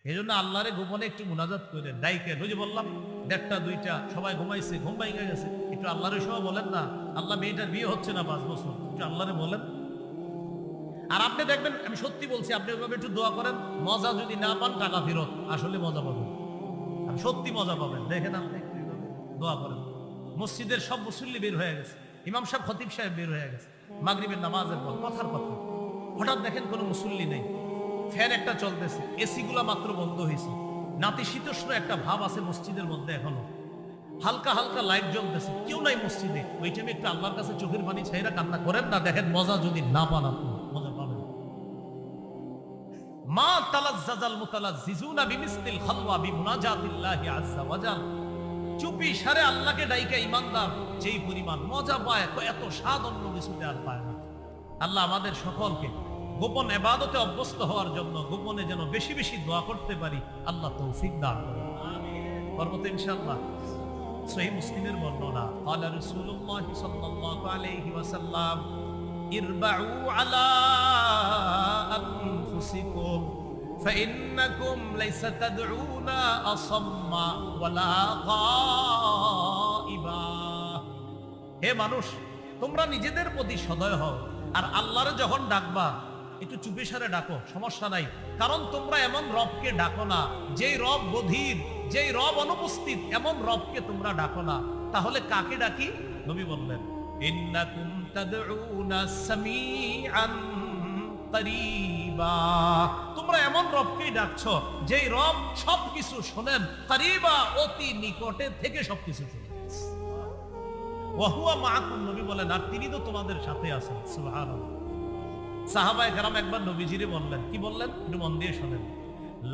এই জন্য আল্লাহরে গোপনে একটু মুনাজাত করে ডাইকে, ওই যে বললাম 1টা 2টা সবাই ঘুমাইছে, ঘুম ভাঙে গেছে, একটু আল্লাহরে সব বলেন না, আল্লাহ মেয়েটার বিয়ে হচ্ছে না 5 বছর, একটু আল্লাহরে বলেন। আর আপনি দেখবেন, আমি সত্যি বলছি, আপনি ওইভাবে একটু দোয়া করেন, মজা যদি না পান টাকা ফেরত, আসলে মজা পাবেন, আপনি সত্যি মজা পাবেন। দেখেন আপনি দোয়া করেন। মসজিদের সব মুসল্লি বের হয়ে গেছে, ইমাম সাহেব খতিব সাহেব বের হয়ে গেছে মাগরিবের নামাজের পর, কথার কথা। হঠাৎ দেখেন কোনো মুসল্লি নেই, ফ্যান একটা চলতেছে, এসি গুলা মাত্র বন্ধ হয়েছে, নাতিশীতোষ্ণ একটা ভাব আছে মসজিদের মধ্যে, এখনো হালকা হালকা লাইট জ্বলতেছে, কেউ নাই মসজিদে। ওই টাইমে একটু আল্লাহর কাছে চোখের পানি ছাইরা কান্না করেন না, দেখেন মজা যদি না পান আপনি, মজা পাবেন। মা তালাজ্জাজাল মুতালাজ্জিজুনা বিমিসলিল খালওয়া বিমুনাজাতিল্লাহি আযজা ওয়া জাল। চুপি সারে আল্লাহকে ডাইকা ঈমানদার যেই পরিমাণ মজা পায়, এত স্বাদ অন্য কিছুতে আর পায় না। আল্লাহ আমাদের সকলকে গোপন ইবাদতে অভ্যস্ত হওয়ার জন্য গোপনে যেন বেশি বেশি দোয়া করতে পারি, আল্লাহ তৌফিক দান করুন। পারবো তো ইনশাআল্লাহ। সহিহ মুসলিমের বর্ণনা, ক্বালা রাসূলুল্লাহ সাল্লাল্লাহু আলাইহি ওয়াসাল্লাম, ইরবাউ আলা আনফুসিকুম ফাইন্নাকুম লাইসা তাদউনা আসাম্মা ওয়ালা গায়িবা। হে মানুষ, তোমরা নিজেদের প্রতি সদয় হও, আর আল্লাহরে যখন ডাকবা একটু চুপি সারে ডাকো, সমস্যা নাই। কারণ তোমরা এমন রবকে ডাকো না যেই রব বধির, যেই রব অনুপস্থিত, এমন রবকে তোমরা ডাকো না। তাহলে কাকে ডাকি? নবী বললেন, ইন্নাকুম তাদউনা সামিআন কারীবা। তোমরা এমন রবকেই ডাকছো যেই রব সবকিছু শোনেন, কারীবা অতি নিকটে থেকে সবকিছু শোনেন। ওয়া হুয়া মাআকুম, নবী বলেন, আর তিনি তো তোমাদের সাথে আছেন। সুবহানাল্লাহ। সাহাবায়ে কেরাম একবার নবীজিরে বললেন, কি বললেন একটু মন দিয়ে শোনেন।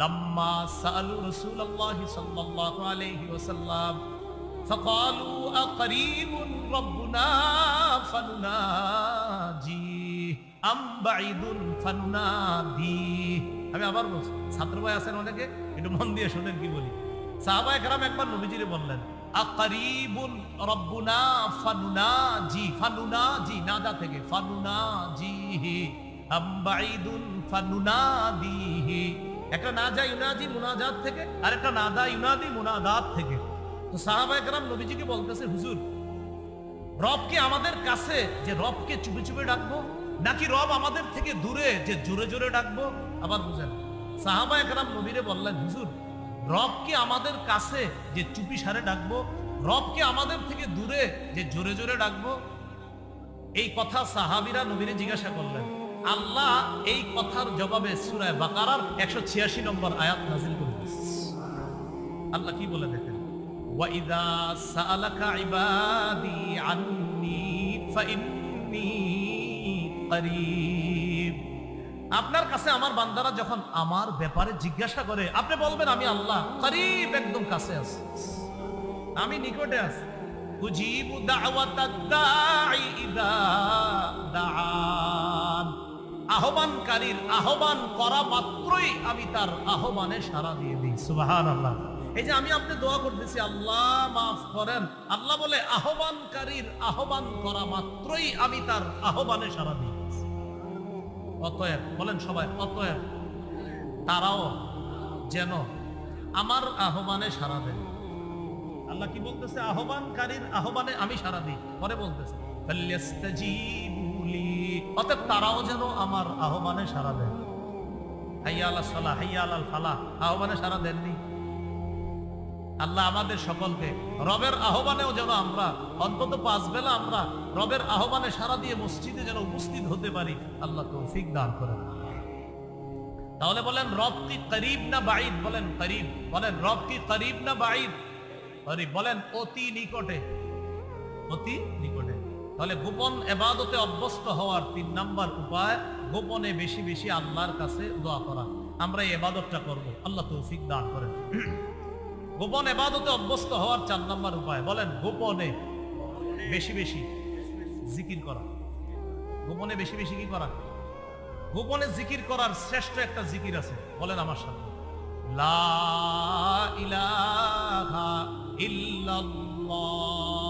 লাম্মা সাআলু রাসূলুল্লাহ সাল্লাল্লাহু আলাইহি ওয়াসাল্লাম ফাকালু আকারীবুন রাব্বুনা ফানুনাজি আম বাঈদুন ফানুনাদি। আমি আবার বলছি, ছাত্র ভাই আছেন অনেকে, একটু মন দিয়ে শোনেন কি বলি। সাহাবায়ে কেরাম একবার নবীজিরে বললেন, আকারীবুন রাব্বুনা ফানুনাজি, ফানুনাজি নাদা থেকে, ফানুনাজিহি আম বাঈদুন ফানুনাদিহি। একটা নাজা ইউনাজি মুনাজাত থেকে, আর একটা নাদা ইউনাদি মুনাদাত থেকে। তো সাহাবায়ে কেরাম নবীজিকে বলতেছে, হুজুর, রব কি আমাদের কাছে যে রবকে চুপে চুপে ডাকবো, নাকি রব আমাদের থেকে দূরে যে জোরে জোরে ডাকবো? আবার বুঝেন, সাহাবায়ে কেরাম নবীরে বললেন, হুজুর, রব কি আমাদের কাছে যে চুপি সারে ডাকবো, রব কি আমাদের থেকে দূরে যে জোরে জোরে ডাকবো? এই কথা সাহাবীরা নবীরে জিজ্ঞাসা করলেন। আল্লাহ এই কথার জবাবে সূরা বাকারার 186 নম্বর আয়াত নাযিল করে দিয়েছেন। আল্লাহ কি বলে দেখেন, ওয়া ইযা সাআলাকা ইবাদি আন্নী ফাইন্নী করিব। আপনার কাছে আমার বান্দারা যখন আমার ব্যাপারে জিজ্ঞাসা করে, আপনি বলবেন আমি আল্লাহ করিব, একদম কাছে আছি, আমি নিকটে আছি। উজিবু দাওয়াতাদ দাঈ ইযা দাআন। আহ্বানকারীর আহ্বান করা মাত্রই আমি তার আহ্বানে সাড়া দিয়ে দিই। সুবহানাল্লাহ। এই যে আমি আপনি দোয়া করতেছি, আল্লাহ মাফ করেন, আল্লাহ বলে আহ্বানকারীর আহ্বান করা মাত্রই আমি তার আহ্বানে সাড়া দিই। অতএব বলেন সবাই, অতএব তারাও যেন আমার আহ্বানে সাড়া দেয়। আল্লাহ কি বলতেছে? আহ্বানকারীর আহ্বানে আমি সাড়া দিই। পরে বলতেছে ফাল্যাস্তাজিবুলি, অতএব তারাও যেন আমার আহ্বানে সাড়া দেয়। হাইয়া আলাস সালাহ, হাইয়া আলাল ফালাহ আহ্বানে সাড়া দেননি। আল্লাহ আমাদের সকলকে রবের আহ্বানেও যেন আমরা অন্তত 5 বেলা আমরা রবের আহ্বানে সাড়া দিয়ে মসজিদে যেন উপস্থিত হতে পারি, আল্লাহ তৌফিক দান করেন। তাহলে বলেন, রব কি করিব না বাঈদ? বলেন করিব। বলেন, রব কি করিব না বাঈদ? করিব। বলেন অতি নিকটে, অতি নিকটে। তাহলে গোপন ইবাদতে অভ্যস্ত হওয়ার 3 নাম্বার উপায়, গোপনে বেশি বেশি আল্লাহর কাছে দোয়া করা। আমরা এই ইবাদতটা করব, আল্লাহ তৌফিক দান করেন। গোপন ইবাদতে অভ্যস্ত হওয়ার 4 নাম্বার উপায়, বলেন গোপনে বেশি বেশি জিকির করা। গোপনে বেশি বেশি কি করা? গোপনে জিকির করার শ্রেষ্ঠ একটা জিকির আছে, বলেন আমার সাথে, লা ইলাহা ইল্লাল্লাহ